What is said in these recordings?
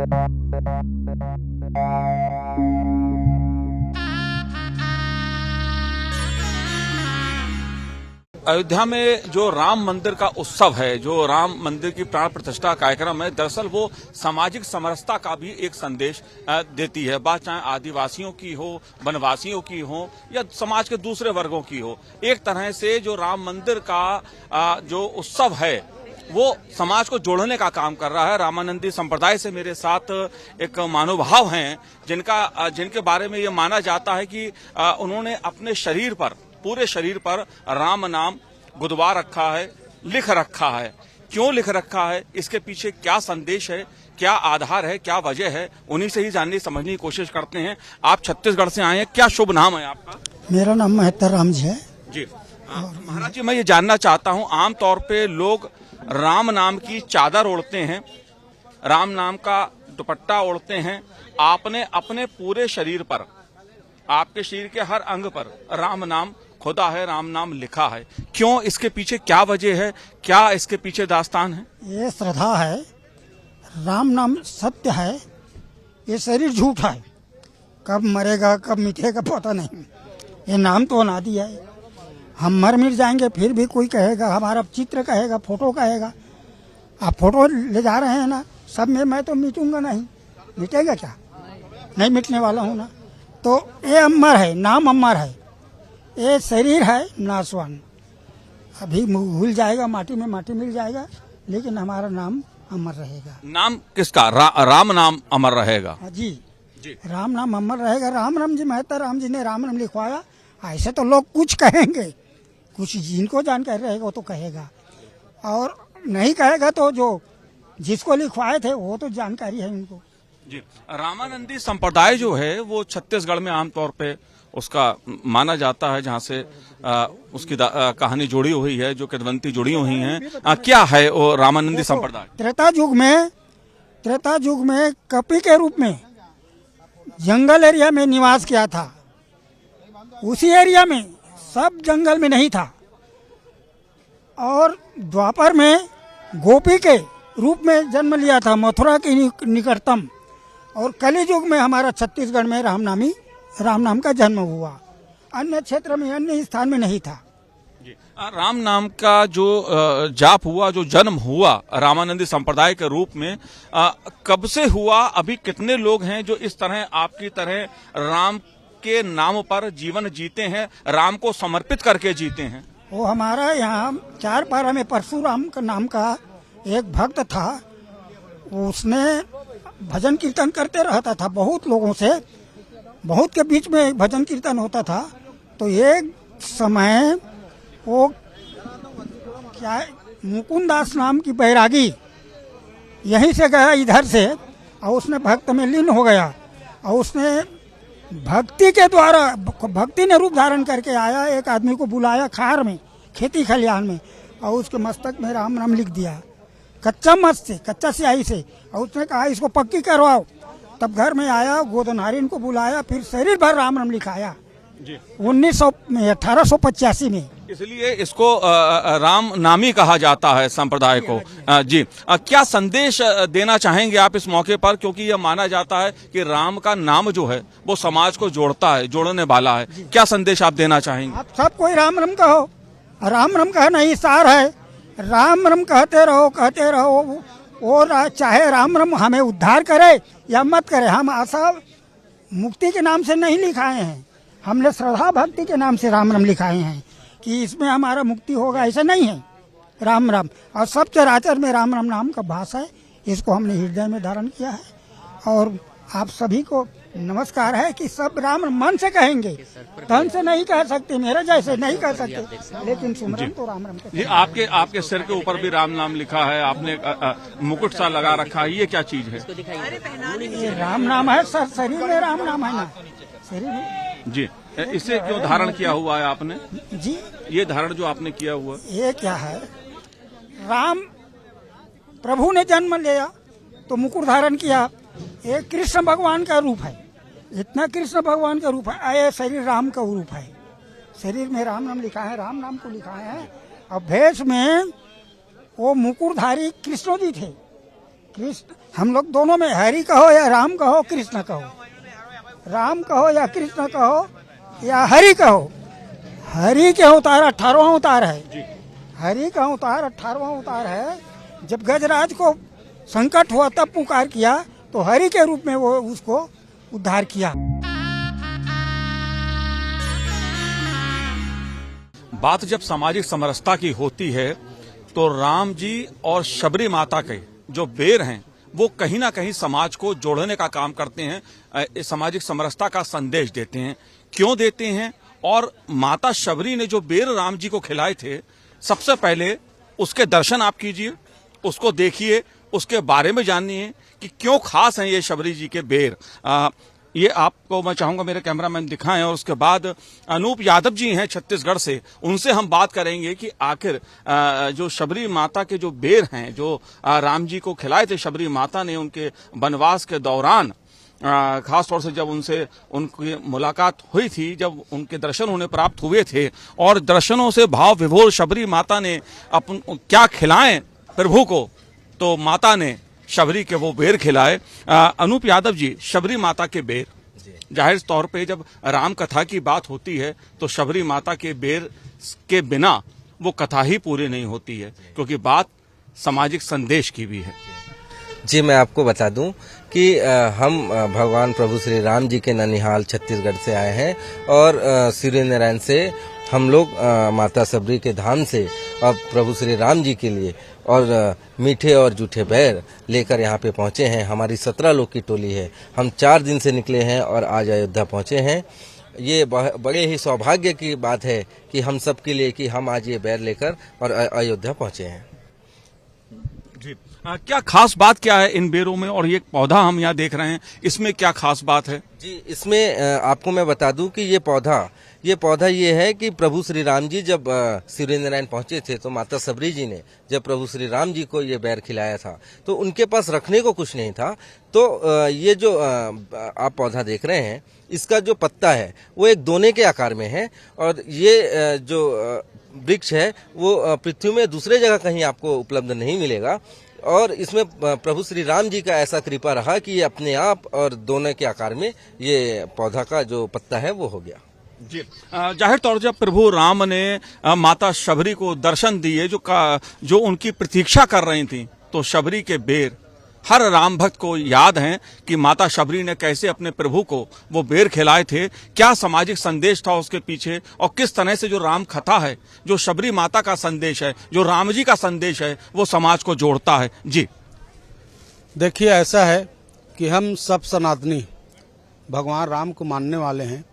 अयोध्या में जो राम मंदिर का उत्सव है, जो राम मंदिर की प्राण प्रतिष्ठा कार्यक्रम है, दरअसल वो सामाजिक समरसता का भी एक संदेश देती है। बात चाहे आदिवासियों की हो, वनवासियों की हो या समाज के दूसरे वर्गों की हो, एक तरह से जो राम मंदिर का जो उत्सव है वो समाज को जोड़ने का काम कर रहा है। रामानंदी संप्रदाय से मेरे साथ एक महानुभाव हैं जिनके बारे में ये माना जाता है कि उन्होंने अपने शरीर पर, पूरे शरीर पर राम नाम गुदवा रखा है, लिख रखा है। क्यों लिख रखा है, इसके पीछे क्या संदेश है, क्या आधार है, क्या वजह है, उन्हीं से ही जानने समझने की कोशिश करते हैं। आप छत्तीसगढ़ से आए हैं, क्या शुभ नाम है आपका? मेरा नाम महत्तर राम जी है। जी महाराज जी, मैं ये जानना चाहता हूँ, आमतौर पे लोग राम नाम की चादर ओढ़ते हैं, राम नाम का दुपट्टा ओढ़ते हैं। आपने अपने पूरे शरीर पर, आपके शरीर के हर अंग पर राम नाम खुदा है, राम नाम लिखा है। क्यों, इसके पीछे क्या वजह है, क्या इसके पीछे दास्तान है? ये श्रद्धा है, राम नाम सत्य है, ये शरीर झूठा है। कब मरेगा कब मिटेगा पता नहीं। ये नाम तो अनादि है। हम मर मिट जाएंगे फिर भी कोई कहेगा, हमारा चित्र कहेगा, फोटो कहेगा। आप फोटो ले जा रहे हैं ना, सब में मैं तो मिटूंगा नहीं, मिटेगा क्या? नहीं मिटने वाला हूँ ना। तो ये अमर है, नाम अमर है। ये शरीर है नाशवान, अभी भूल जाएगा, माटी में माटी मिल जाएगा, लेकिन हमारा नाम अमर रहेगा। नाम किसका? राम नाम अमर रहेगा। जी जी, राम नाम अमर रहेगा। राम जी, महत्तर राम जी ने राम नाम लिखवाया। ऐसे तो लोग कुछ कहेंगे, कुछ जिनको जानकारी रहेगा वो तो कहेगा, और नहीं कहेगा तो जो जिसको लिखवाए थे वो तो जानकारी है उनको। जी, रामानंदी संप्रदाय जो है वो छत्तीसगढ़ में आमतौर पे उसका माना जाता है, जहाँ से उसकी कहानी जुड़ी हुई है, जो किदवंती जुड़ी हुई हैं। क्या है वो रामानंदी संप्रदाय? त्रेता युग में कपि के रूप में जंगल एरिया में निवास किया था। उसी एरिया में, सब जंगल में नहीं था। और द्वापर में गोपी के रूप में जन्म लिया था, मथुरा के निकटतम। और कलि युग में हमारा छत्तीसगढ़ में राम नाम का जन्म हुआ। अन्य क्षेत्र में, अन्य स्थान में नहीं था। राम नाम का जो जाप हुआ, जो जन्म हुआ रामानंदी संप्रदाय के रूप में, कब से हुआ? अभी कितने लोग हैं जो इस तरह, आपकी तरह, राम के नाम पर जीवन जीते हैं, राम को समर्पित करके जीते हैं? वो हमारा यहाँ चारपारा में परशुराम का नाम का एक भक्त था। उसने भजन कीर्तन करते रहता था बहुत लोगों से, बहुत के बीच में भजन कीर्तन होता था। तो एक समय वो क्या, मुकुंद दास नाम की बैरागी यहीं से गया इधर से, और उसने भक्त में लीन हो गया। और उसने भक्ति के द्वारा, भक्ति ने रूप धारण करके आया, एक आदमी को बुलाया खार में, खेती खलिहान में, और उसके मस्तक में राम नाम लिख दिया, कच्चा मस्त से, कच्चा स्याही से। और उसने कहा इसको पक्की करवाओ। तब घर में आया, गोदनहारिन को बुलाया, फिर शरीर भर राम नाम लिखाया 1885 में। इसलिए इसको राम नामी कहा जाता है संप्रदाय को। जी, क्या संदेश देना चाहेंगे आप इस मौके पर, क्योंकि यह माना जाता है कि राम का नाम जो है वो समाज को जोड़ता है, जोड़ने वाला है। क्या संदेश आप देना चाहेंगे? आप सब कोई राम राम कहो, राम राम कहना ही सार है। राम राम कहते रहो। वो चाहे राम राम हमें उद्धार करे या मत करे, हम आशा मुक्ति के नाम से नहीं लिखाए हैं, हमने श्रद्धा भक्ति के नाम से राम राम लिखाए हैं कि इसमें हमारा मुक्ति होगा, ऐसा नहीं है। राम राम, और सब चराचर में राम राम नाम का भास है। इसको हमने हृदय में धारण किया है। और आप सभी को नमस्कार है कि सब राम मन से कहेंगे, तन से नहीं कह सकते, मेरे जैसे नहीं कह सकते, लेकिन सुमरन तो राम राम जी, आपके सिर के ऊपर भी राम नाम लिखा है, आपने मुकुट सा लगा रखा है, ये क्या चीज है? ये राम नाम है सर, शरीर में राम नाम है ना, शरीर में। जी, इसे क्यों धारण किया हुआ है आपने? जी, ये धारण जो आपने किया हुआ, ये क्या है? राम प्रभु ने जन्म लिया तो मुकुट धारण किया। ये कृष्ण भगवान का रूप है, इतना कृष्ण भगवान का रूप है। ये शरीर राम का रूप है, शरीर में राम नाम लिखा है, राम नाम को लिखा है। और भेष में वो मुकुटधारी कृष्ण जी थे, कृष्ण हम लोग दोनों में, हरि कहो या राम कहो, कृष्ण कहो, राम कहो या कृष्ण कहो या हरि कहो। हरि के अवतार 18वां अवतार है। हरि का अवतार 18वां अवतार है। जब गजराज को संकट हुआ तब पुकार किया तो हरि के रूप में वो उसको उद्धार किया। बात जब सामाजिक समरसता की होती है तो राम जी और शबरी माता के जो बेर हैं वो कहीं ना कहीं समाज को जोड़ने का काम करते हैं, सामाजिक समरसता का संदेश देते हैं। क्यों देते हैं? और माता शबरी ने जो बेर राम जी को खिलाए थे, सबसे पहले उसके दर्शन आप कीजिए, उसको देखिए, उसके बारे में जानिए कि क्यों खास हैं ये शबरी जी के बेर। ये आपको मैं चाहूंगा मेरे कैमरामैन दिखाएं, और उसके बाद अनूप यादव जी हैं छत्तीसगढ़ से, उनसे हम बात करेंगे कि आखिर जो शबरी माता के जो बेर हैं जो राम जी को खिलाए थे शबरी माता ने उनके वनवास के दौरान, खास तौर से जब उनसे उनकी मुलाकात हुई थी, जब उनके दर्शन उन्हें प्राप्त हुए थे और दर्शनों से भाव विभोर शबरी माता ने क्या खिलाएं प्रभु को, तो माता ने शबरी के वो बेर खिलाए। अनूप यादव जी, शबरी माता के बेर, जाहिर तौर पे जब राम कथा की बात होती है तो शबरी माता के बेर के बिना वो कथा ही पूरी नहीं होती है, क्योंकि बात सामाजिक संदेश की भी है। जी, मैं आपको बता दूं कि हम भगवान प्रभु श्री राम जी के ननिहाल छत्तीसगढ़ से आए हैं और सूर्य नारायण से हम लोग माता शबरी के धाम से अब प्रभु श्री राम जी के लिए और मीठे और जूठे बैर लेकर यहाँ पे पहुँचे हैं। हमारी 17 लोग की टोली है। हम 4 दिन से निकले हैं और आज अयोध्या पहुँचे हैं। ये बड़े ही सौभाग्य की बात है कि हम सब के लिए कि हम आज ये बैर लेकर और अयोध्या पहुँचे हैं। जी, क्या खास बात क्या है इन बेरों में, और ये पौधा हम यहाँ देख रहे हैं, इसमें क्या खास बात है? जी, इसमें आपको मैं बता दूं कि ये पौधा ये है कि प्रभु श्री राम जी जब सूर्य नारायण पहुंचे थे तो माता शबरी जी ने जब प्रभु श्री राम जी को ये बैर खिलाया था तो उनके पास रखने को कुछ नहीं था। तो ये जो आप पौधा देख रहे हैं, इसका जो पत्ता है वो एक दोने के आकार में है और ये जो वृक्ष है वो पृथ्वी में दूसरे जगह कहीं आपको उपलब्ध नहीं मिलेगा। और इसमें प्रभु श्री राम जी का ऐसा कृपा रहा कि ये अपने आप और दोने के आकार में ये पौधा का जो पत्ता है वो हो गया। जी, जाहिर तौर जब प्रभु राम ने माता शबरी को दर्शन दिए जो उनकी प्रतीक्षा कर रही थी, तो शबरी के बेर हर राम भक्त को याद हैं कि माता शबरी ने कैसे अपने प्रभु को वो बेर खिलाए थे, क्या सामाजिक संदेश था उसके पीछे, और किस तरह से जो राम कथा है, जो शबरी माता का संदेश है, जो राम जी का संदेश है, वो समाज को जोड़ता है। जी देखिए, ऐसा है कि हम सब सनातनी भगवान राम को मानने वाले हैं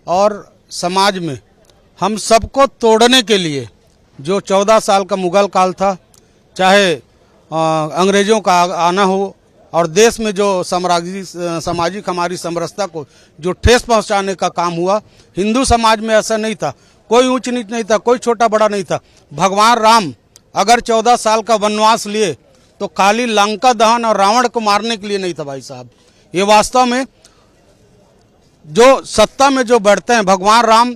और समाज में हम सबको तोड़ने के लिए जो 14 साल का मुगल काल था, चाहे अंग्रेजों का आना हो, और देश में जो सामाजिक हमारी समरसता को जो ठेस पहुंचाने का काम हुआ, हिंदू समाज में ऐसा नहीं था, कोई ऊंच नीच नहीं था, कोई छोटा बड़ा नहीं था। भगवान राम अगर 14 साल का वनवास लिए तो खाली लंका दहन और रावण को मारने के लिए नहीं था भाई साहब। ये वास्तव में जो सत्ता में जो बैठते हैं, भगवान राम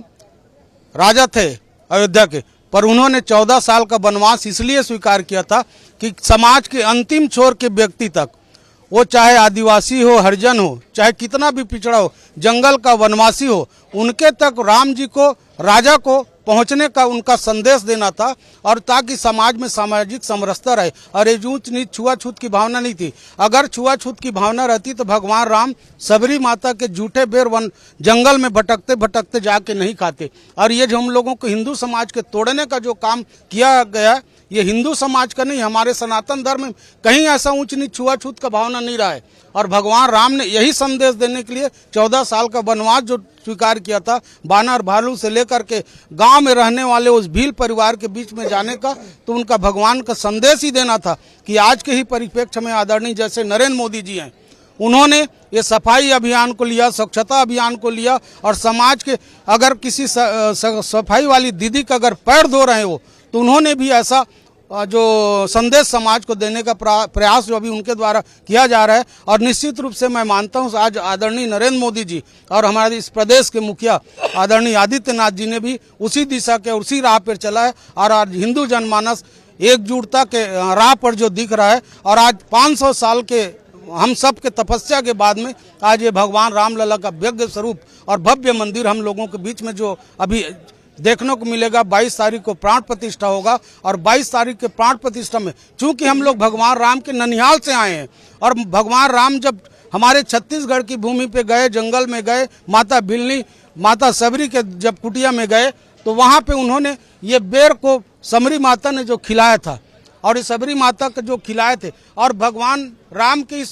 राजा थे अयोध्या के, पर उन्होंने 14 साल का वनवास इसलिए स्वीकार किया था कि समाज के अंतिम छोर के व्यक्ति तक, वो चाहे आदिवासी हो, हरिजन हो, चाहे कितना भी पिछड़ा हो, जंगल का वनवासी हो, उनके तक राम जी को, राजा को पहुंचने का उनका संदेश देना था, और ताकि समाज में सामाजिक समरसता रहे। और ये ऊंच नीच छुआछूत की भावना नहीं थी। अगर छुआछूत की भावना रहती तो भगवान राम शबरी माता के जूठे बेर वन जंगल में भटकते भटकते जाके नहीं खाते। और ये जो हम लोगों को हिंदू समाज के तोड़ने का जो काम किया गया, ये हिंदू समाज का नहीं, हमारे सनातन धर्म में कहीं ऐसा ऊंच नीच छुआछूत का भावना नहीं रहा है। और भगवान राम ने यही संदेश देने के लिए 14 साल का वनवास जो स्वीकार किया था, बानर भालू से लेकर के गांव में रहने वाले उस भील परिवार के बीच में जाने का, तो उनका भगवान का संदेश ही देना था कि आज के ही परिप्रेक्ष्य में आदरणीय जैसे नरेंद्र मोदी जी हैं, उन्होंने ये सफाई अभियान को लिया, स्वच्छता अभियान को लिया, और समाज के अगर किसी सफाई वाली दीदी का अगर पैर धो रहे हो तो उन्होंने भी ऐसा जो संदेश समाज को देने का प्रयास जो अभी उनके द्वारा किया जा रहा है। और निश्चित रूप से मैं मानता हूं आज आदरणीय नरेंद्र मोदी जी और हमारे इस प्रदेश के मुखिया आदरणीय आदित्यनाथ जी ने भी उसी दिशा के उसी राह पर चला है, और आज हिंदू जनमानस एकजुटता के राह पर जो दिख रहा है। और आज 500 साल के हम सब के तपस्या के बाद में आज ये भगवान रामलला का व्यंग्य स्वरूप और भव्य मंदिर हम लोगों के बीच में जो अभी देखने को मिलेगा। 22 तारीख को प्राण प्रतिष्ठा होगा और 22 तारीख के प्राण प्रतिष्ठा में चूंकि हम लोग भगवान राम के ननिहाल से आए हैं और भगवान राम जब हमारे छत्तीसगढ़ की भूमि पे गए, जंगल में गए, माता बिलनी माता सबरी के जब कुटिया में गए तो वहाँ पे उन्होंने ये बेर को समरी माता ने जो खिलाया था और इस सबरी माता को जो खिलाए थे और भगवान राम की इस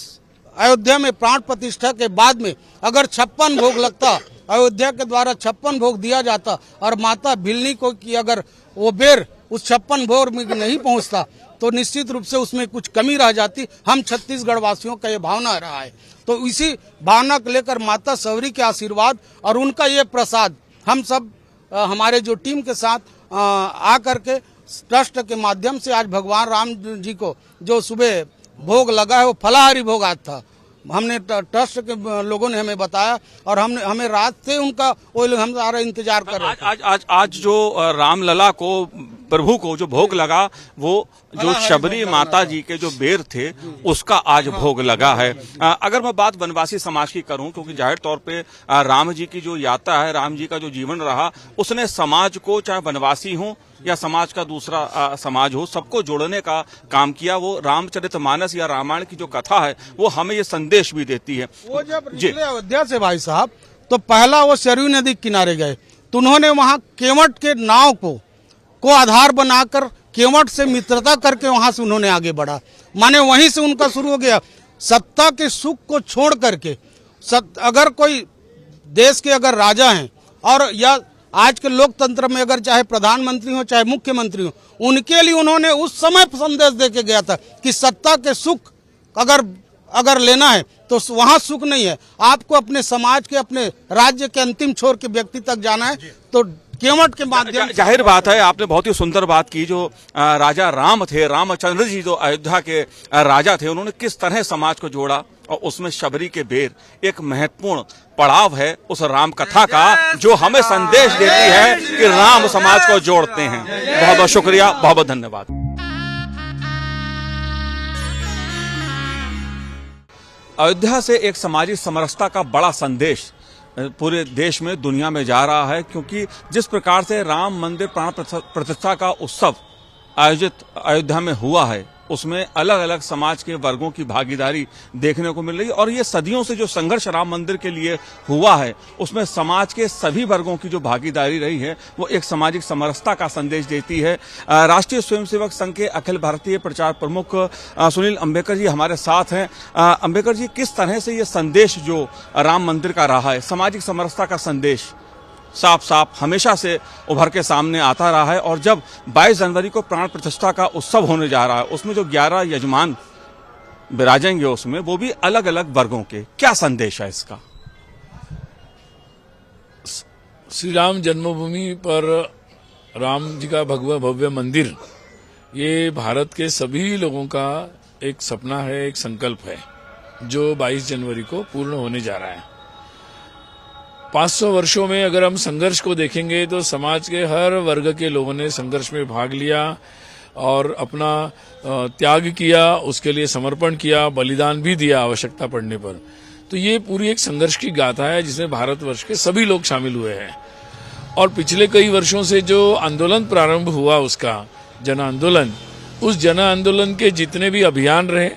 अयोध्या में प्राण प्रतिष्ठा के बाद में अगर 56 भोग लगता, अयोध्या के द्वारा 56 भोग दिया जाता और माता बिलनी को की अगर वो बेर उस 56 भोग में नहीं पहुंचता तो निश्चित रूप से उसमें कुछ कमी रह जाती। हम छत्तीसगढ़ वासियों का ये भावना रहा है। तो इसी भावना को लेकर माता सबरी के आशीर्वाद और उनका ये प्रसाद हम सब हमारे जो टीम के साथ आकर के ट्रस्ट के माध्यम से आज भगवान राम जी को जो सुबह भोग लगा है वो फलाहारी भोग आज था। हमने ट्रस्ट के लोगों ने हमें बताया और हमें रात से उनका वो लोग हम सारा इंतजार कर रहे थे। आज जो रामलला को प्रभु को जो भोग लगा वो जो शबरी माता जी के जो बेर थे उसका आज भोग लगा है। अगर मैं बात वनवासी समाज की करूं क्योंकि जाहिर तौर पे राम जी की जो यात्रा है, राम जी का जो जीवन रहा उसने समाज को, चाहे वनवासी हो या समाज का दूसरा समाज हो, सबको जोड़ने का काम किया। वो रामचरितमानस या रामायण की जो कथा है वो हमें ये संदेश भी देती है। वो जब निकले अयोध्या से भाई साहब तो पहला वो सरयू नदी किनारे गए तो उन्होंने वहाँ केवट के नाव को आधार बनाकर केवट से मित्रता करके वहां से उन्होंने आगे बढ़ा। माने वहीं से उनका शुरू हो गया। सत्ता के सुख को छोड़ करके अगर कोई देश के अगर राजा हैं और या आज के लोकतंत्र में अगर चाहे प्रधानमंत्री हो चाहे मुख्यमंत्री हो, उनके लिए उन्होंने उस समय संदेश देके गया था कि सत्ता के सुख अगर लेना है तो वहां सुख नहीं है, आपको अपने समाज के, अपने राज्य के अंतिम छोर के व्यक्ति तक जाना है। तो केवट के माध्यम जाहिर बात है, आपने बहुत ही सुंदर बात की। जो राजा राम थे, रामचंद्र जी जो अयोध्या के राजा थे, उन्होंने किस तरह समाज को जोड़ा और उसमें शबरी के बेर एक महत्वपूर्ण पड़ाव है उस राम कथा का जो हमें संदेश देती है कि राम समाज को जोड़ते हैं। बहुत बहुत शुक्रिया, बहुत बहुत धन्यवाद। अयोध्या से एक सामाजिक समरसता का बड़ा संदेश पूरे देश में, दुनिया में जा रहा है क्योंकि जिस प्रकार से राम मंदिर प्राण प्रतिष्ठा का उत्सव आयोजित अयोध्या में हुआ है उसमें अलग अलग समाज के वर्गों की भागीदारी देखने को मिल रही है और ये सदियों से जो संघर्ष राम मंदिर के लिए हुआ है उसमें समाज के सभी वर्गों की जो भागीदारी रही है वो एक सामाजिक समरसता का संदेश देती है। राष्ट्रीय स्वयंसेवक संघ के अखिल भारतीय प्रचार प्रमुख सुनील अंबेकर जी हमारे साथ हैं। अंबेकर जी, किस तरह से ये संदेश जो राम मंदिर का रहा है, सामाजिक समरसता का संदेश साफ साफ हमेशा से उभर के सामने आता रहा है और जब 22 जनवरी को प्राण प्रतिष्ठा का उत्सव होने जा रहा है उसमें जो 11 यजमान विराजेंगे उसमें वो भी अलग अलग वर्गों के, क्या संदेश है इसका? श्री राम जन्मभूमि पर राम जी का भव्य मंदिर ये भारत के सभी लोगों का एक सपना है, एक संकल्प है जो 22 जनवरी को पूर्ण होने जा रहा है। 500 वर्षों में अगर हम संघर्ष को देखेंगे तो समाज के हर वर्ग के लोगों ने संघर्ष में भाग लिया और अपना त्याग किया, उसके लिए समर्पण किया, बलिदान भी दिया आवश्यकता पड़ने पर। तो ये पूरी एक संघर्ष की गाथा है जिसमें भारतवर्ष के सभी लोग शामिल हुए हैं। और पिछले कई वर्षों से जो आंदोलन प्रारंभ हुआ उसका जन आंदोलन, उस जन आंदोलन के जितने भी अभियान रहे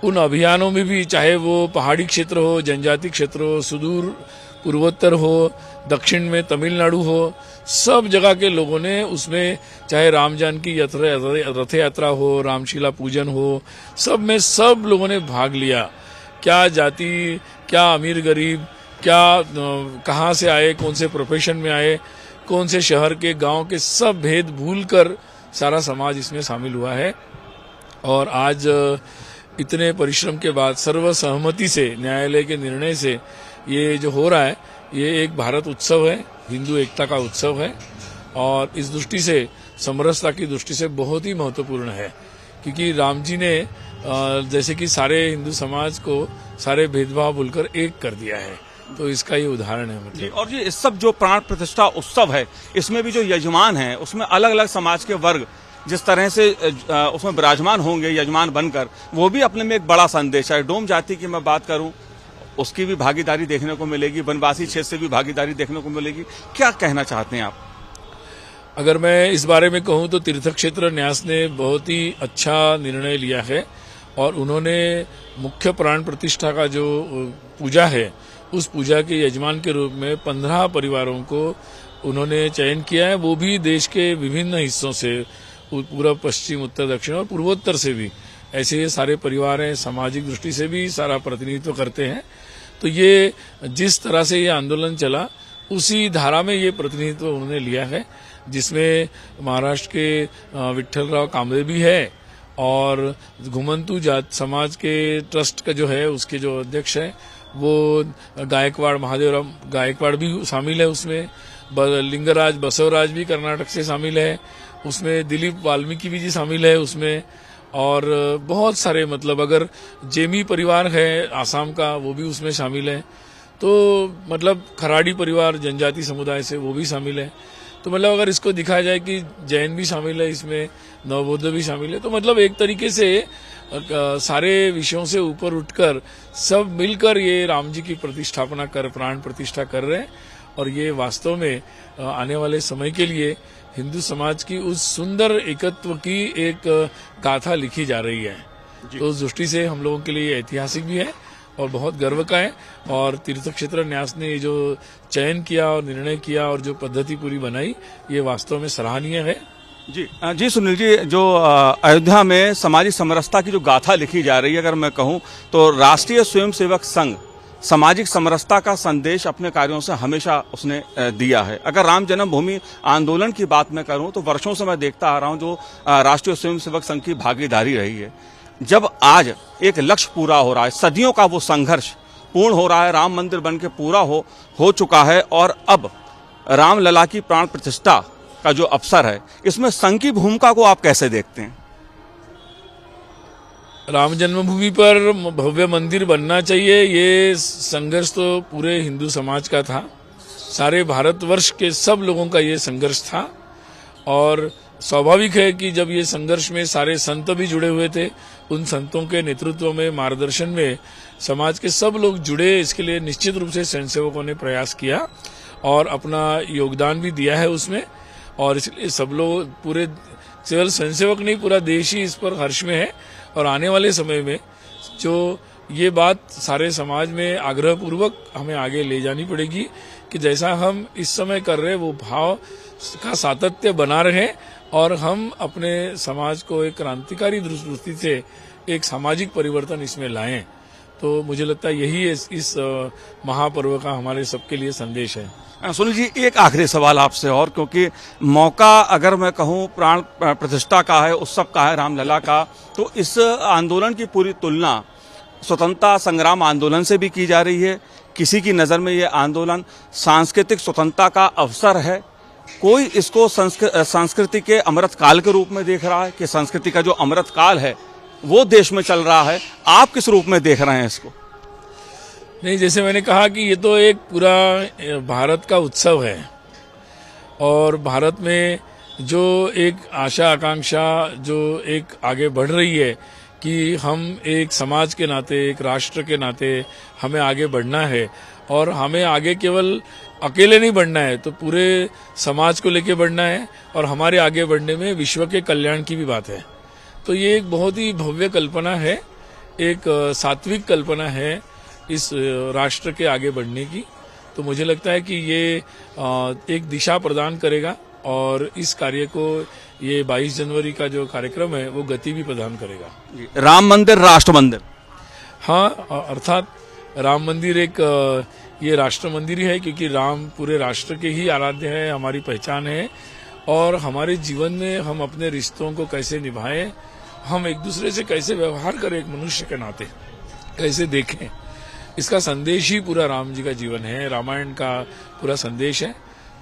उन अभियानों में भी चाहे वो पहाड़ी क्षेत्र हो, जनजाति क्षेत्र हो, सुदूर पूर्वोत्तर हो, दक्षिण में तमिलनाडु हो, सब जगह के लोगों ने उसमें चाहे राम जानकी रथ यात्रा हो, रामशीला पूजन हो, सब में सब लोगों ने भाग लिया। क्या जाति, क्या अमीर गरीब, क्या कहाँ से आए, कौन से प्रोफेशन में आए, कौन से शहर के गांव के, सब भेद भूलकर सारा समाज इसमें शामिल हुआ है। और आज इतने परिश्रम के बाद सर्वसहमति से न्यायालय के निर्णय से ये जो हो रहा है ये एक भारत उत्सव है, हिंदू एकता का उत्सव है और इस दृष्टि से समरसता की दृष्टि से बहुत ही महत्वपूर्ण है क्योंकि राम जी ने जैसे कि सारे हिंदू समाज को सारे भेदभाव भूलकर एक कर दिया है, तो इसका ये उदाहरण है। मतलब और ये इस सब जो प्राण प्रतिष्ठा उत्सव है इसमें भी जो यजमान है उसमें अलग अलग समाज के वर्ग जिस तरह से उसमें विराजमान होंगे यजमान बनकर, वो भी अपने में एक बड़ा संदेश है। डोम जाति की मैं बात करूं, उसकी भी भागीदारी देखने को मिलेगी, वनवासी क्षेत्र से भी भागीदारी देखने को मिलेगी। क्या कहना चाहते हैं आप? अगर मैं इस बारे में कहूं तो तीर्थ क्षेत्र न्यास ने बहुत ही अच्छा निर्णय लिया है और उन्होंने मुख्य प्राण प्रतिष्ठा का जो पूजा है, उस पूजा के यजमान के रूप में 15 परिवारों को उन्होंने चयन किया है। वो भी देश के विभिन्न हिस्सों से, पूर्व, पश्चिम, उत्तर, दक्षिण और पूर्वोत्तर से भी ऐसे ये सारे परिवार हैं। सामाजिक दृष्टि से भी सारा प्रतिनिधित्व करते हैं। तो ये जिस तरह से ये आंदोलन चला, उसी धारा में ये प्रतिनिधित्व उन्होंने लिया है, जिसमें महाराष्ट्र के विठ्ठलराव कांबळे भी है और घुमंतू जात समाज के ट्रस्ट का जो है, उसके जो अध्यक्ष है वो गायकवाड़, महादेवराव गायकवाड़ भी शामिल है उसमें। लिंगराज बसवराज भी कर्नाटक से शामिल है उसमें। दिलीप वाल्मीकि भी जी शामिल है उसमें। और बहुत सारे, मतलब अगर जेमी परिवार है आसाम का, वो भी उसमें शामिल है। तो मतलब खराड़ी परिवार जनजाति समुदाय से, वो भी शामिल है। तो मतलब अगर इसको दिखाया जाए कि जैन भी शामिल है इसमें, नवबौद्ध भी शामिल है, तो मतलब एक तरीके से सारे विषयों से ऊपर उठकर सब मिलकर ये राम जी की प्रतिष्ठापना कर, प्राण प्रतिष्ठा कर रहे हैं। और ये वास्तव में आने वाले समय के लिए हिंदू समाज की उस सुंदर एकत्व की एक गाथा लिखी जा रही है। तो उस दृष्टि से हम लोगों के लिए ऐतिहासिक भी है और बहुत गर्व का है। और तीर्थ क्षेत्र न्यास ने जो चयन किया और निर्णय किया और जो पद्धति पूरी बनाई, ये वास्तव में सराहनीय है। जी सुनील जी, जो अयोध्या में सामाजिक समरसता की जो गाथा लिखी जा रही है, अगर मैं कहूं तो राष्ट्रीय स्वयंसेवक संघ सामाजिक समरसता का संदेश अपने कार्यों से हमेशा उसने दिया है। अगर राम जन्मभूमि आंदोलन की बात मैं करूं तो वर्षों से मैं देखता आ रहा हूं जो राष्ट्रीय स्वयंसेवक संघ की भागीदारी रही है। जब आज एक लक्ष्य पूरा हो रहा है, सदियों का वो संघर्ष पूर्ण हो रहा है, राम मंदिर बन के पूरा हो चुका है और अब रामलला की प्राण प्रतिष्ठा का जो अवसर है, इसमें संघ की भूमिका को आप कैसे देखते हैं? राम जन्मभूमि पर भव्य मंदिर बनना चाहिए, ये संघर्ष तो पूरे हिंदू समाज का था, सारे भारतवर्ष के सब लोगों का ये संघर्ष था। और स्वाभाविक है कि जब ये संघर्ष में सारे संत भी जुड़े हुए थे, उन संतों के नेतृत्व में, मार्गदर्शन में समाज के सब लोग जुड़े। इसके लिए निश्चित रूप से स्वयंसेवकों ने प्रयास किया और अपना योगदान भी दिया है उसमें। और इसलिए सब लोग, पूरे केवल स्वयंसेवक नहीं, पूरा देश ही इस पर हर्ष में है। और आने वाले समय में जो ये बात सारे समाज में आग्रहपूर्वक हमें आगे ले जानी पड़ेगी कि जैसा हम इस समय कर रहे हैं, वो भाव का सातत्य बना रहे और हम अपने समाज को एक क्रांतिकारी दृष्टि से एक सामाजिक परिवर्तन इसमें लाएं। तो मुझे लगता है यही इस महापर्व का हमारे सबके लिए संदेश है। सुनील जी, एक आखिरी सवाल आपसे और, क्योंकि मौका अगर मैं कहूं प्राण प्रतिष्ठा का है, उत्सव का है, रामलला का, तो इस आंदोलन की पूरी तुलना स्वतंत्रता संग्राम आंदोलन से भी की जा रही है। किसी की नज़र में ये आंदोलन सांस्कृतिक स्वतंत्रता का अवसर है, कोई इसको संस्कृति के अमृत काल के रूप में देख रहा है कि संस्कृति का जो अमृत काल है वो देश में चल रहा है। आप किस रूप में देख रहे हैं इसको? नहीं, जैसे मैंने कहा कि ये तो एक पूरा भारत का उत्सव है और भारत में जो एक आशा आकांक्षा जो एक आगे बढ़ रही है कि हम एक समाज के नाते, एक राष्ट्र के नाते हमें आगे बढ़ना है। और हमें आगे केवल अकेले नहीं बढ़ना है, तो पूरे समाज को लेके बढ़ना है। और हमारे आगे बढ़ने में विश्व के कल्याण की भी बात है। तो ये एक बहुत ही भव्य कल्पना है, एक सात्विक कल्पना है इस राष्ट्र के आगे बढ़ने की। तो मुझे लगता है कि ये एक दिशा प्रदान करेगा और इस कार्य को, ये 22 जनवरी का जो कार्यक्रम है, वो गति भी प्रदान करेगा। राम मंदिर राष्ट्र मंदिर, हाँ, अर्थात राम मंदिर एक ये राष्ट्र मंदिर ही है, क्योंकि राम पूरे राष्ट्र के ही आराध्य है, हमारी पहचान है। और हमारे जीवन में हम अपने रिश्तों को कैसे निभाएं, हम एक दूसरे से कैसे व्यवहार करें, एक मनुष्य के नाते कैसे देखें, इसका संदेश ही पूरा राम जी का जीवन है, रामायण का पूरा संदेश है।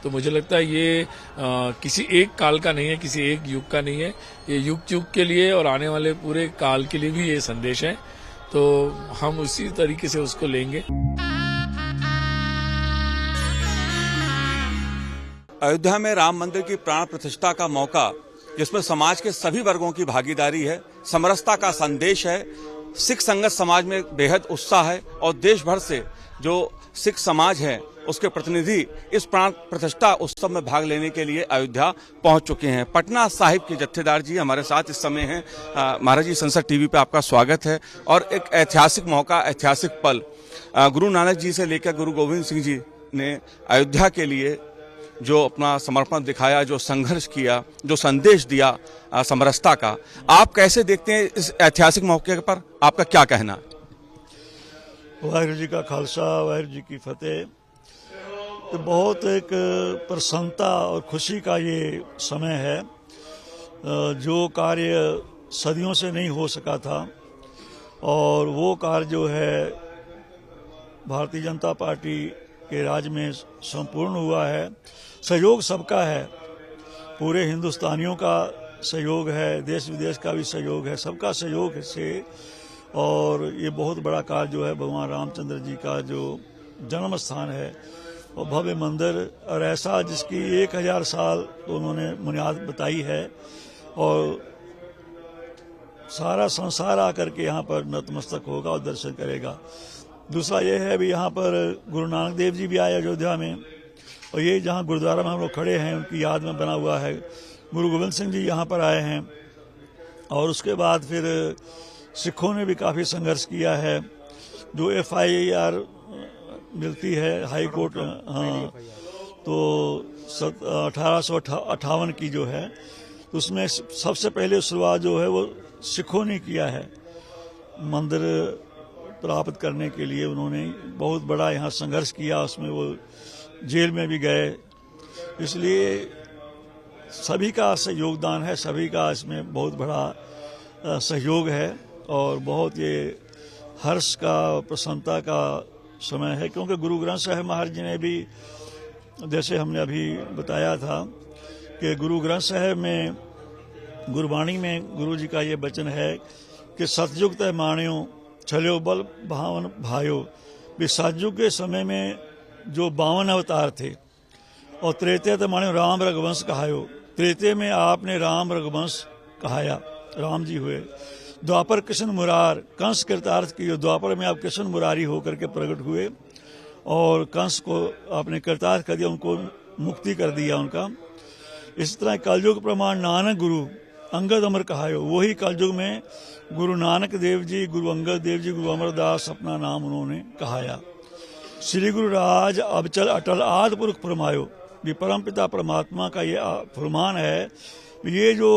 तो मुझे लगता है ये किसी एक काल का नहीं है, किसी एक युग का नहीं है, ये युग युग के लिए और आने वाले पूरे काल के लिए भी ये संदेश है। तो हम उसी तरीके से उसको लेंगे। अयोध्या में राम मंदिर की प्राण प्रतिष्ठा का मौका जिसमें समाज के सभी वर्गों की भागीदारी है, समरसता का संदेश है। सिख संगत समाज में बेहद उत्साह है और देश भर से जो सिख समाज है उसके प्रतिनिधि इस प्राण प्रतिष्ठा उत्सव में भाग लेने के लिए अयोध्या पहुंच चुके हैं। पटना साहिब के जत्थेदार जी हमारे साथ इस समय हैं। महाराज जी, संसद टीवी पे आपका स्वागत है। और एक ऐतिहासिक मौका, ऐतिहासिक पल, गुरु नानक जी से लेकर गुरु गोविंद सिंह जी ने अयोध्या के लिए जो अपना समर्पण दिखाया, जो संघर्ष किया, जो संदेश दिया समरसता का, आप कैसे देखते हैं इस ऐतिहासिक मौके पर? आपका क्या कहना है? वाहिगुरू जी का खालसा, वाहिगुरू जी की फतेह। तो बहुत एक प्रसन्नता और खुशी का ये समय है। जो कार्य सदियों से नहीं हो सका था और वो कार्य जो है भारतीय जनता पार्टी के राज में संपूर्ण हुआ है। सहयोग सबका है, पूरे हिंदुस्तानियों का सहयोग है, देश विदेश का भी सहयोग है, सबका सहयोग से। और ये बहुत बड़ा कार्य जो है भगवान रामचंद्र जी का जो जन्म स्थान है और भव्य मंदिर, और ऐसा जिसकी 1000 साल तो उन्होंने बुनियाद बताई है और सारा संसार आकर के यहाँ पर नतमस्तक होगा और दर्शन करेगा। दूसरा ये है भी यहाँ पर गुरु नानक देव जी भी आए अयोध्या में, और ये जहाँ गुरुद्वारा में हम लोग खड़े हैं उनकी याद में बना हुआ है। गुरु गोविंद सिंह जी यहाँ पर आए हैं और उसके बाद फिर सिखों ने भी काफ़ी संघर्ष किया है। जो FIR मिलती है हाई कोर्ट, हाँ, तो 1858 की जो है, तो उसमें सबसे पहले शुरुआत जो है वो सिखों ने किया है। मंदिर प्राप्त करने के लिए उन्होंने बहुत बड़ा यहाँ संघर्ष किया, उसमें वो जेल में भी गए। इसलिए सभी का योगदान है, सभी का इसमें बहुत बड़ा सहयोग है और बहुत ये हर्ष का, प्रसन्नता का समय है। क्योंकि गुरु ग्रंथ साहिब महाराज जी ने भी, जैसे हमने अभी बताया था कि गुरु ग्रंथ साहिब में गुरबाणी में गुरु जी का ये वचन है कि सतयुग तय माण्यो छल्यो बल भावन भायो। भी सतयुग के समय में जो 52 अवतार थे और त्रेते तय माण्यो राम रघुवंश कहायो। त्रेते में आपने राम रघुवंश कहाया, राम जी हुए। द्वापर कृष्ण मुरार, कंस कृतार्थ की, द्वापर में आप कृष्ण मुरारी होकर के प्रकट हुए और कंस को आपने कृतार्थ कर दिया, उनको मुक्ति कर दिया उनका। इस तरह कलयुग प्रमाण नानक गुरु अंगद अमर कहायो। वही कलयुग में गुरु नानक देव जी, गुरु अंगद देव जी, गुरु अमरदास अपना नाम उन्होंने कहाया। श्री गुरु राज अबचल अटल आदि पुरुष फरमायो। भी परम पिता परमात्मा का ये फरमान है, ये जो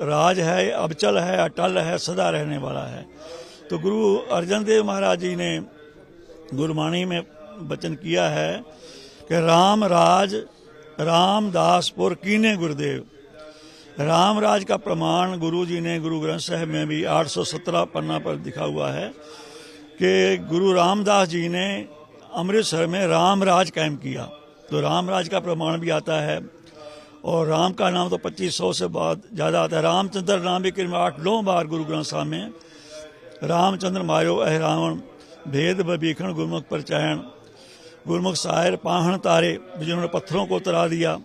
राज है अबचल है, अटल है, सदा रहने वाला है। तो गुरु अर्जन देव महाराज जी ने गुरबाणी में वचन किया है कि राम राज रामदासपुर कीने गुरुदेव। राम राज का प्रमाण गुरु जी ने गुरु ग्रंथ साहिब में भी 817 पन्ना पर लिखा हुआ है कि गुरु रामदास जी ने अमृतसर में राम राज कायम किया। तो राम राज का प्रमाण भी आता है और राम का नाम तो 2500 से बाद ज़्यादा आता है। रामचंद्र नाम भी 8 बार गुरु ग्रंथ साहिब में। रामचंद्र मायो अह रावण भेद बभीखण गुरमुख परचायण। गुरमुख सायर पाहण तारे, जिन्होंने पत्थरों को तरा दिया।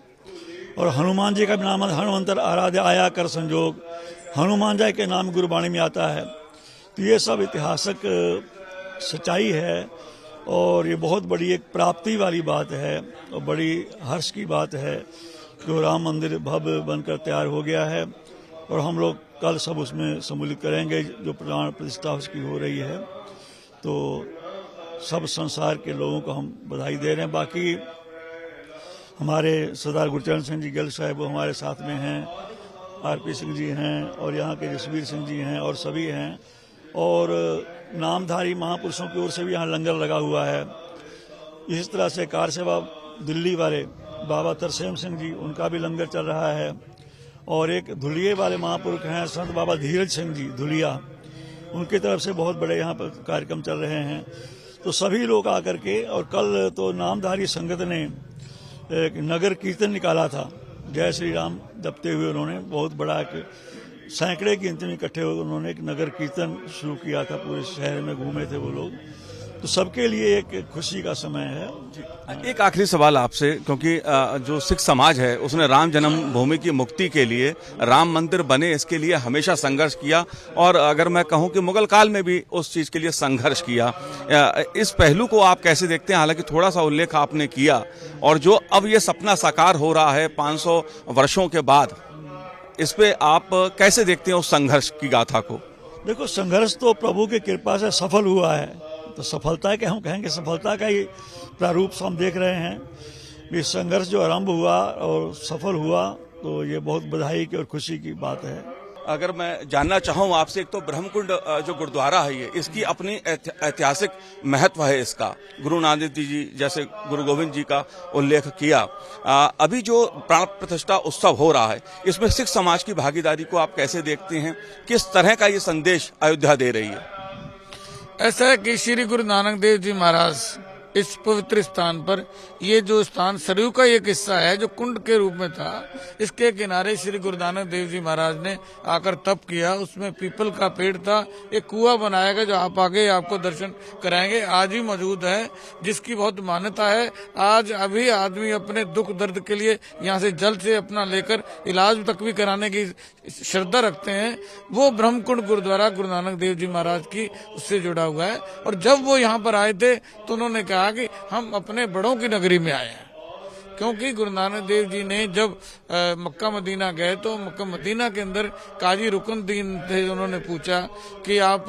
और हनुमान जी का भी नाम हनुमंतर आराध्य आया कर संजोग, हनुमान जी के नाम गुरबाणी में आता है। तो ये सब ऐतिहासिक सच्चाई है और ये बहुत बड़ी एक प्राप्ति वाली बात है और बड़ी हर्ष की बात है। जो राम मंदिर भव्य बनकर तैयार हो गया है और हम लोग कल सब उसमें सम्मिलित करेंगे, जो प्राण प्रतिष्ठा उसकी हो रही है। तो सब संसार के लोगों को हम बधाई दे रहे हैं। बाकी हमारे सरदार गुरचरण सिंह जी गिल साहब वो हमारे साथ में हैं, RP सिंह जी हैं और यहाँ के जसवीर सिंह जी हैं और सभी हैं। और नामधारी महापुरुषों की ओर से भी यहाँ लंगर लगा हुआ है। इस तरह से कार सेवा दिल्ली वाले बाबा तरसेम सिंह जी, उनका भी लंगर चल रहा है। और एक धुलिये वाले महापुरुष हैं संत बाबा धीरज सिंह जी धुलिया, उनकी तरफ से बहुत बड़े यहाँ पर कार्यक्रम चल रहे हैं। तो सभी लोग आकर के, और कल तो नामधारी संगत ने एक नगर कीर्तन निकाला था, जय श्री राम जपते हुए उन्होंने बहुत बड़ा एक सैकड़े कीर्तन इकट्ठे हुए, उन्होंने एक नगर कीर्तन शुरू किया था। पूरे शहर में घूमे थे वो लोग। तो सबके लिए एक खुशी का समय है। एक आखिरी सवाल आपसे, क्योंकि जो सिख समाज है उसने राम जन्मभूमि की मुक्ति के लिए, राम मंदिर बने इसके लिए हमेशा संघर्ष किया, और अगर मैं कहूं कि मुगल काल में भी उस चीज के लिए संघर्ष किया। इस पहलू को आप कैसे देखते हैं? हालांकि थोड़ा सा उल्लेख आपने किया, और जो अब ये सपना साकार हो रहा है 500 वर्षों के बाद, इस पे आप कैसे देखते हैं उस संघर्ष की गाथा को? देखो, संघर्ष तो प्रभु की कृपा से सफल हुआ है, तो सफलता के हम कहेंगे सफलता का ही प्रारूप हम देख रहे हैं। ये संघर्ष जो आरंभ हुआ और सफल हुआ, तो ये बहुत बधाई की और खुशी की बात है। अगर मैं जानना चाहूँ आपसे, एक तो ब्रह्मकुंड जो गुरुद्वारा है ये, इसकी अपनी ऐतिहासिक महत्व है इसका। गुरु नानक देव जी जैसे गुरु गोविंद जी का उल्लेख किया। अभी जो प्राण प्रतिष्ठा उत्सव हो रहा है, इसमें सिख समाज की भागीदारी को आप कैसे देखते हैं? किस तरह का ये संदेश अयोध्या दे रही है? ऐसा है कि श्री गुरु नानक देव जी महाराज इस पवित्र स्थान पर, ये जो स्थान सरयू का एक हिस्सा है जो कुंड के रूप में था, इसके किनारे श्री गुरु नानक देव जी महाराज ने आकर तप किया। उसमें पीपल का पेड़ था, एक कुआं बनाया गया जो आप आगे आपको दर्शन कराएंगे, आज भी मौजूद है, जिसकी बहुत मान्यता है। आज अभी आदमी अपने दुख दर्द के लिए यहाँ से जल से अपना लेकर इलाज तक भी कराने की श्रद्धा रखते हैं। वो ब्रह्मकुंड गुरुद्वारा गुरु नानक देव जी महाराज की उससे जुड़ा हुआ है। और जब वो यहाँ पर आए थे तो उन्होंने कहा कि हम अपने बड़ों की नगरी में आए हैं, क्योंकि गुरु नानक देव जी ने जब मक्का मदीना गए तो मक्का मदीना के अंदर काजी रुकनुद्दीन थे, उन्होंने पूछा कि आप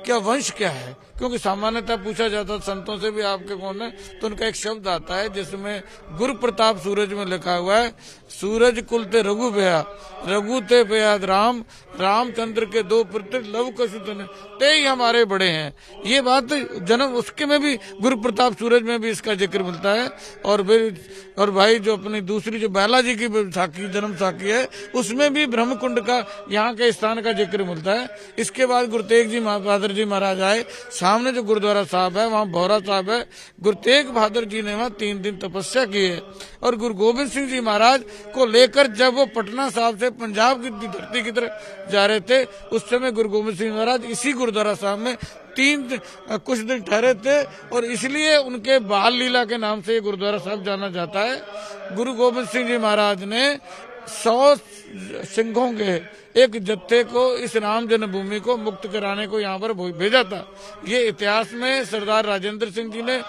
क्या वंश क्या है, क्योंकि सामान्यतः पूछा जाता संतों से भी आपके कौन है, तो उनका एक शब्द आता है जिसमें गुरु प्रताप सूरज में लिखा हुआ है, सूरज कुल ते रघु भया, रघु ते भया राम, रामचंद्र के 2 पुत्र लव कशुतन ते ही हमारे बड़े हैं। ये बात जन्म उसके में भी गुरु प्रताप सूरज में भी इसका जिक्र मिलता है। और भाई जो अपनी दूसरी जो बैला जी की साखी जन्म साखी है, उसमें भी ब्रह्मकुंड का यहाँ के स्थान का जिक्र मिलता है। इसके बाद गुरु तेग जी बहादुर जी महाराज आए, सामने जो गुरुद्वारा साहब है वहाँ भौरा साहब है, गुरु तेग बहादुर जी ने वहाँ 3 दिन तपस्या की है। और गुरु गोविंद सिंह जी महाराज को लेकर जब वो पटना साहब से पंजाब की धरती की तरफ जा रहे थे, उस समय गुरु गोविंद सिंह महाराज इसी गुरुद्वारा साहब में कुछ दिन ठहरे थे, और इसलिए उनके बाल लीला के नाम से ये गुरुद्वारा साहब जाना जाता है। गुरु गोविंद सिंह जी महाराज ने 100 सिंहों के एक जत्थे को इस राम जन्मभूमि को मुक्त कराने को यहाँ पर भेजा था। ये इतिहास में सरदार राजेंद्र सिंह जी ने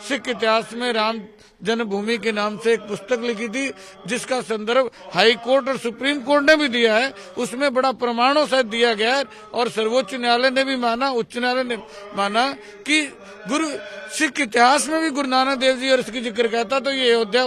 सिख इतिहास में राम जन्मभूमि के नाम से एक पुस्तक लिखी थी, जिसका संदर्भ हाई कोर्ट और सुप्रीम कोर्ट ने भी दिया है। उसमें बड़ा प्रमाणों से दिया गया है, और सर्वोच्च न्यायालय ने भी माना, उच्च न्यायालय ने माना कि गुरु सिख इतिहास में भी गुरु नानक देव जी और इसकी जिक्र कहता, तो ये अयोध्या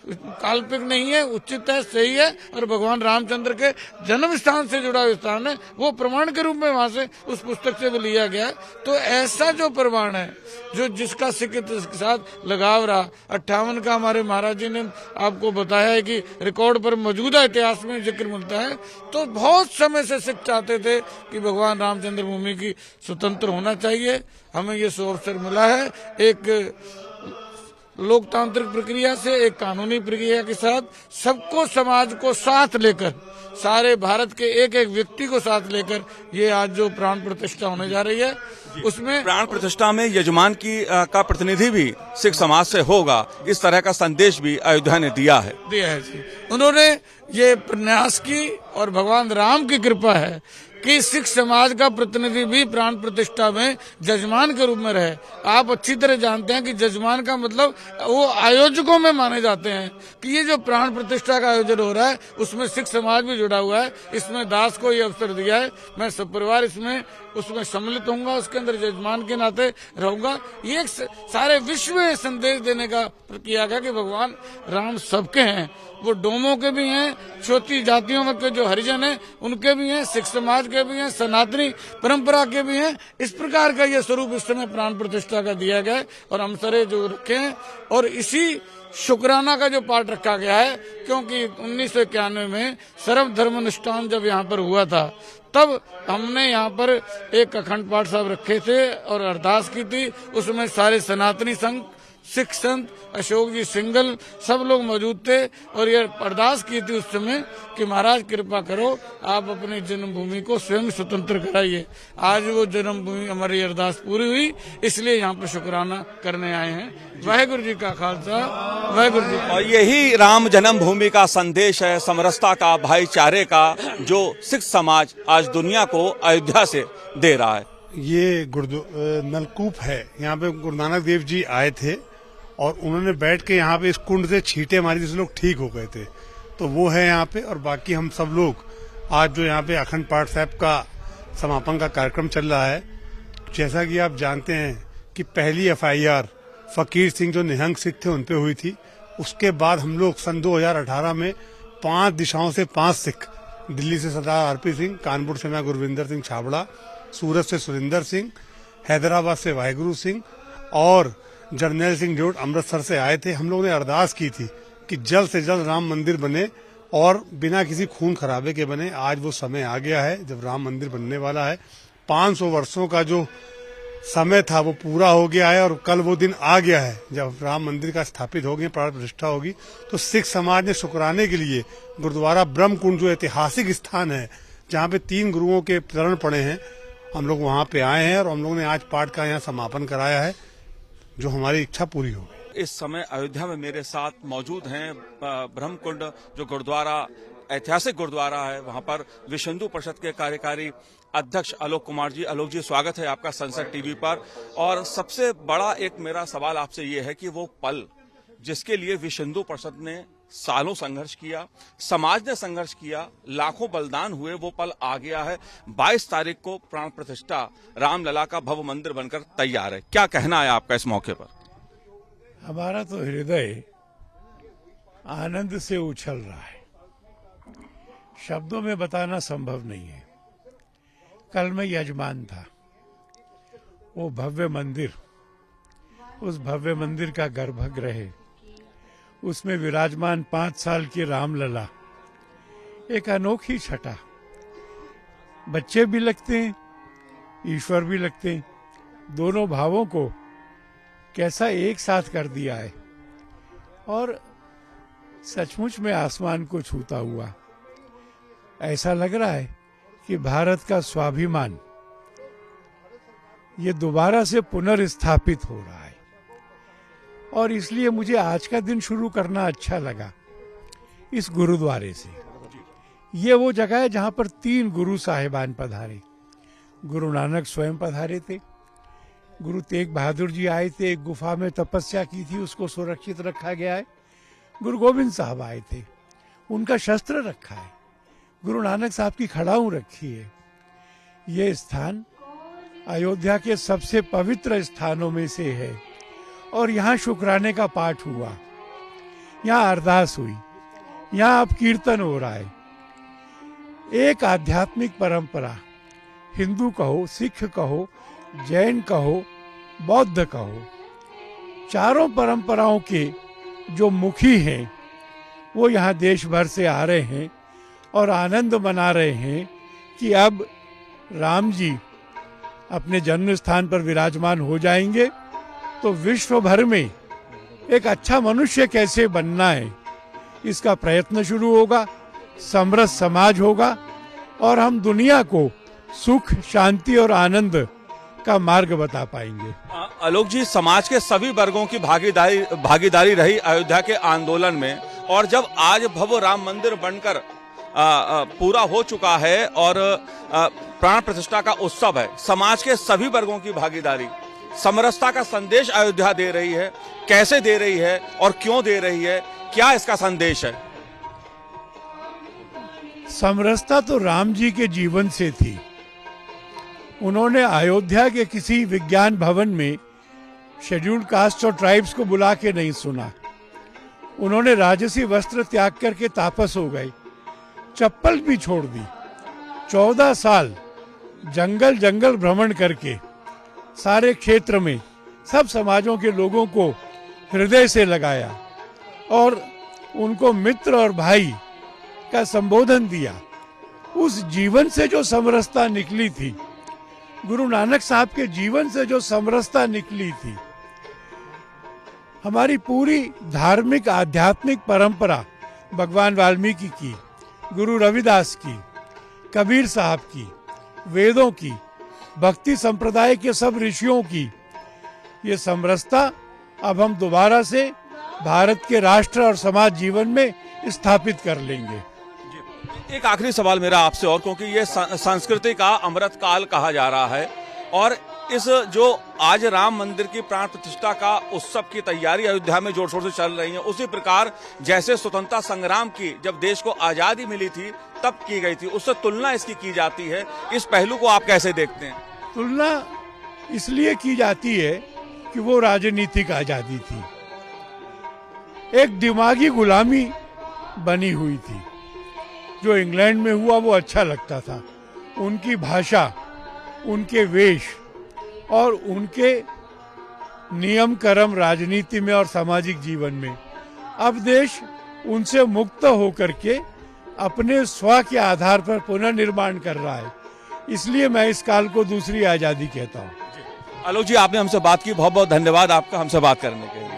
काल्पनिक नहीं है, उचित है, सही है, और भगवान रामचंद्र के जन्म स्थान से जुड़ा हुआ स्थान है। वो प्रमाण के रूप में वहां से उस पुस्तक से भी लिया गया है। तो ऐसा जो प्रमाण है जो जिसका सिख के साथ लगाव रहा, 58 का हमारे महाराज जी ने आपको बताया है कि रिकॉर्ड पर मौजूदा इतिहास में जिक्र मिलता है। तो बहुत समय से सिख चाहते थे कि भगवान रामचंद्र भूमि की स्वतंत्र होना चाहिए। हमें ये अवसर मिला है, एक लोकतांत्रिक प्रक्रिया से, एक कानूनी प्रक्रिया के साथ, सबको समाज को साथ लेकर, सारे भारत के एक एक व्यक्ति को साथ लेकर ये आज जो प्राण प्रतिष्ठा होने जा रही है, उसमें प्राण प्रतिष्ठा में यजमान का प्रतिनिधि भी सिख समाज से होगा, इस तरह का संदेश भी अयोध्या ने दिया है जी। उन्होंने ये प्रयास की, और भगवान राम की कृपा है कि सिख समाज का प्रतिनिधि भी प्राण प्रतिष्ठा में जजमान के रूप में रहे। आप अच्छी तरह जानते हैं कि जजमान का मतलब वो आयोजकों में माने जाते हैं कि ये जो प्राण प्रतिष्ठा का आयोजन हो रहा है उसमें सिख समाज भी जुड़ा हुआ है। इसमें दास को ये अवसर दिया है, मैं सब परिवार उसमें सम्मिलित होऊंगा, उसके अंदर जजमान के नाते रहूंगा। ये एक सारे विश्व में संदेश देने का किया गया कि भगवान राम सबके हैं, वो डोमों के भी हैं, छोटी जातियों में के जो हरिजन हैं उनके भी हैं, सिख समाज के भी हैं, सनातनी परंपरा के भी हैं। इस प्रकार का ये स्वरूप इस समय प्राण प्रतिष्ठा का दिया गया है, और हम सरे जो रखे हैं, और इसी शुक्राना का जो पाठ रखा गया है, क्योंकि 1991 में सर्वधर्म अनुष्ठान जब यहाँ पर हुआ था, तब हमने यहाँ पर एक अखंड पाठ साहब रखे थे और अरदास की थी। उसमें सारे सनातनी संघ, सिख संत, अशोक जी सिंगल, सब लोग मौजूद थे और ये अरदास की थी उस समय कि महाराज कृपा करो, आप अपनी जन्मभूमि को स्वयं स्वतंत्र कराइए। आज वो जन्मभूमि हमारी अरदास पूरी हुई, इसलिए यहाँ पे शुक्राना करने आए हैं। वाहेगुरु जी का खालसा, वाहेगुरु जी। और यही राम जन्मभूमि का संदेश है, समरसता का, भाईचारे का, जो सिख समाज आज दुनिया को अयोध्या से दे रहा है। ये नलकूप है, यहाँ पे गुरु नानक देव जी आए थे और उन्होंने बैठ के यहाँ पे इस कुंड से छींटे मारी जिससे लोग ठीक हो गए थे, तो वो है यहाँ पे। और बाकी हम सब लोग आज जो यहाँ पे अखंड पाठ साहब का समापन का कार्यक्रम चल रहा है, जैसा कि आप जानते हैं कि पहली FIR फकीर सिंह जो निहंग सिख थे उन पे हुई थी। उसके बाद हम लोग सन 2018 में 5 दिशाओं से 5 सिख, दिल्ली से सरदार RP सिंह, कानपुर से मैं गुरविंदर सिंह छाबड़ा, सूरत से सुरिंदर सिंह, हैदराबाद से वाहिगुरु सिंह और जर्नैल सिंह जोट अमृतसर से आए थे। हम लोगों ने अरदास की थी कि जल्द से जल्द राम मंदिर बने और बिना किसी खून खराबे के बने। आज वो समय आ गया है जब राम मंदिर बनने वाला है। 500 वर्षों का जो समय था वो पूरा हो गया है और कल वो दिन आ गया है जब राम मंदिर का स्थापित होगी, प्राण प्रतिष्ठा होगी। तो सिख समाज ने शुक्राने के लिए गुरुद्वारा ब्रह्म कुंड जो ऐतिहासिक स्थान है जहाँ पे 3 गुरुओं के चरण पड़े हैं, हम लोग वहाँ पे आए हैं और हम लोगों ने आज पाठ का यहाँ समापन कराया है, जो हमारी इच्छा पूरी हो गई। इस समय अयोध्या में मेरे साथ मौजूद हैं ब्रह्म कुंड जो गुरुद्वारा, ऐतिहासिक गुरुद्वारा है, वहां पर विश्व हिंदू परिषद के कार्यकारी अध्यक्ष आलोक कुमार जी। आलोक जी, स्वागत है आपका संसद टीवी पर। और सबसे बड़ा एक मेरा सवाल आपसे ये है कि वो पल जिसके लिए विश्व हिंदू परिषद ने सालों संघर्ष किया, समाज ने संघर्ष किया, लाखों बलिदान हुए, वो पल आ गया है। 22 तारीख को प्राण प्रतिष्ठा रामलला का भव्य मंदिर बनकर तैयार है। क्या कहना है आपका इस मौके पर? हमारा तो हृदय आनंद से उछल रहा है, शब्दों में बताना संभव नहीं है। कल मैं यजमान था, वो भव्य मंदिर, उस भव्य मंदिर का गर्भगृह, उसमें विराजमान 5 साल की रामलला, एक अनोखी छटा। बच्चे भी लगते हैं, ईश्वर भी लगते हैं, दोनों भावों को कैसा एक साथ कर दिया है और सचमुच में आसमान को छूता हुआ। ऐसा लग रहा है कि भारत का स्वाभिमान ये दोबारा से पुनर्स्थापित हो रहा है और इसलिए मुझे आज का दिन शुरू करना अच्छा लगा इस गुरुद्वारे से। ये वो जगह है जहां पर 3 गुरु साहिबान पधारे। गुरु नानक स्वयं पधारे थे, गुरु तेग बहादुर जी आए थे, एक गुफा में तपस्या की थी, उसको सुरक्षित रखा गया है। गुरु गोविंद साहब आए थे, उनका शस्त्र रखा है, गुरु नानक साहब की खड़ाऊ रखी है। ये स्थान अयोध्या के सबसे पवित्र स्थानों में से है और यहाँ शुक्राने का पाठ हुआ, यहाँ अरदास हुई, यहाँ अब कीर्तन हो रहा है। एक आध्यात्मिक परंपरा, हिंदू कहो, सिख कहो, जैन कहो, बौद्ध कहो, चारों परंपराओं के जो मुखी हैं वो यहाँ देश भर से आ रहे हैं और आनंद मना रहे हैं कि अब राम जी अपने जन्म स्थान पर विराजमान हो जाएंगे तो विश्व भर में एक अच्छा मनुष्य कैसे बनना है इसका प्रयत्न शुरू होगा, समरस समाज होगा और हम दुनिया को सुख, शांति और आनंद का मार्ग बता पाएंगे। आलोक जी, समाज के सभी वर्गों की भागीदारी रही अयोध्या के आंदोलन में और जब आज भव्य राम मंदिर बनकर पूरा हो चुका है और प्राण प्रतिष्ठा का उत्सव है, समाज के सभी वर्गों की भागीदारी, समरसता का संदेश अयोध्या दे रही है। कैसे दे रही है और क्यों दे रही है, क्या इसका संदेश है? समरसता तो राम जी के जीवन से थी। उन्होंने अयोध्या के किसी विज्ञान भवन में शेड्यूल्ड कास्ट और ट्राइब्स को बुला के नहीं सुना। उन्होंने राजसी वस्त्र त्याग करके तापस हो गए, चप्पल भी छोड़ दी। 14 साल जंगल जंगल भ्रमण करके सारे क्षेत्र में सब समाजों के लोगों को हृदय से लगाया और उनको मित्र और भाई का संबोधन दिया। उस जीवन से जो समरसता निकली थी, गुरु नानक साहब के जीवन से जो समरसता निकली थी, हमारी पूरी धार्मिक आध्यात्मिक परंपरा भगवान वाल्मीकि की, गुरु रविदास की, कबीर साहब की, वेदों की, भक्ति संप्रदाय के सब ऋषियों की ये समरसता अब हम दोबारा से भारत के राष्ट्र और समाज जीवन में स्थापित कर लेंगे। एक आखिरी सवाल मेरा आपसे, और क्योंकि ये संस्कृति का अमृत काल कहा जा रहा है और इस जो आज राम मंदिर की प्राण प्रतिष्ठा का उत्सव की तैयारी अयोध्या में जोर शोर से चल रही है, उसी प्रकार जैसे स्वतंत्रता संग्राम की जब देश को आजादी मिली थी तब की गई थी, उससे तुलना इसकी की जाती है। इस पहलू को आप कैसे देखते हैं? तुलना इसलिए की जाती है कि वो राजनीतिक आजादी थी, एक दिमागी गुलामी बनी हुई थी। जो इंग्लैंड में हुआ वो अच्छा लगता था, उनकी भाषा, उनके वेश और उनके नियम कर्म राजनीति में और सामाजिक जीवन में। अब देश उनसे मुक्त होकर के अपने स्व के आधार पर पुनर्निर्माण कर रहा है, इसलिए मैं इस काल को दूसरी आजादी कहता हूँ। आलोक जी, आपने हमसे बात की, बहुत बहुत धन्यवाद आपका हमसे बात करने के लिए।